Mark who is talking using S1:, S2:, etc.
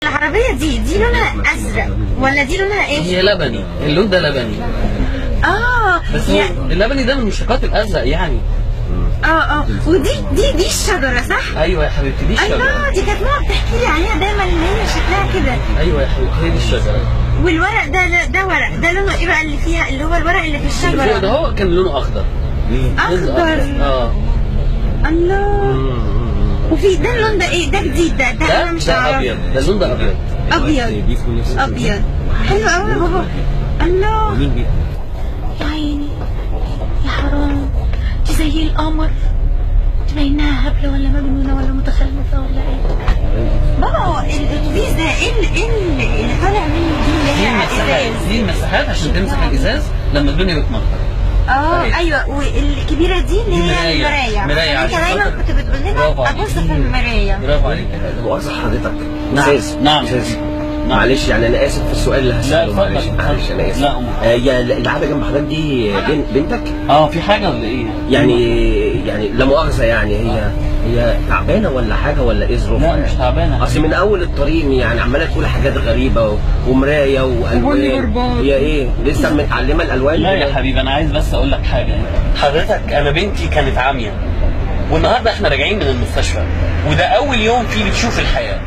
S1: العربية دي لونها ازرق ولا دي لونها ايه؟
S2: هي لبني، اللون ده لبني. بس هو اللبني ده من مشتقات الازرق يعني.
S1: ودي الشجرة صح؟
S2: ايوه يا حبيبتي دي الشجرة.
S1: الله، دي كانت ماما بتحكي لي عليها دايما ان هي شكلها كده.
S2: ايوه يا حبيبتي هي دي الشجرة.
S1: والورق ده ورق، ده لونه ايه بقى اللي فيها، اللي هو الورق اللي في الشجرة؟
S2: اللي فوق ده هو كان لونه اخضر.
S1: اخضر. الله. وفي ده اللون ده ايه؟ ده جديد، ده انا مش عارفه.
S2: ابيض، ده اللون ده ابيض.
S1: ابيض حلو قوي يا بابا. الله يا عيني يا حرام، دي زي القمر، تبقى انها هبله ولا مجنونه ولا متخلفه ولا ايه؟ بابا الاتوبيس ده ايه اللي طالع منه دي اللي هي ازاز؟
S2: دي المساحات عشان تمسك الازاز لما الدنيا بتمطر.
S1: ايوه، والكبيره دي اللي هي المرايه. انت دايما كنت بتقول لنا ابص في المرايه.
S2: برافو عليك.
S3: مؤاخذة حضرتك
S2: نعم.
S3: معلش يعني انا اسف في السؤال اللي هسأله. معلش انا اسف. هي اللي قاعده جنب حضرتك دي بنتك؟
S2: في حاجه ولا ايه؟
S3: يعني لا مؤاخذة يعني هي تعبانه ولا حاجه ولا ايه ظروفها؟
S2: لا مش تعبانه.
S3: اصل من اول الطريق يعني عماله تقول حاجات غريبه ومرايه والوان. هي ايه لسه متعلمه الالوان؟
S2: لا يا حبيبي انا عايز بس اقول لك حاجه. حضرتك انا بنتي كانت عاميه، والنهارده احنا راجعين من المستشفى، وده اول يوم فيه بتشوف الحياه.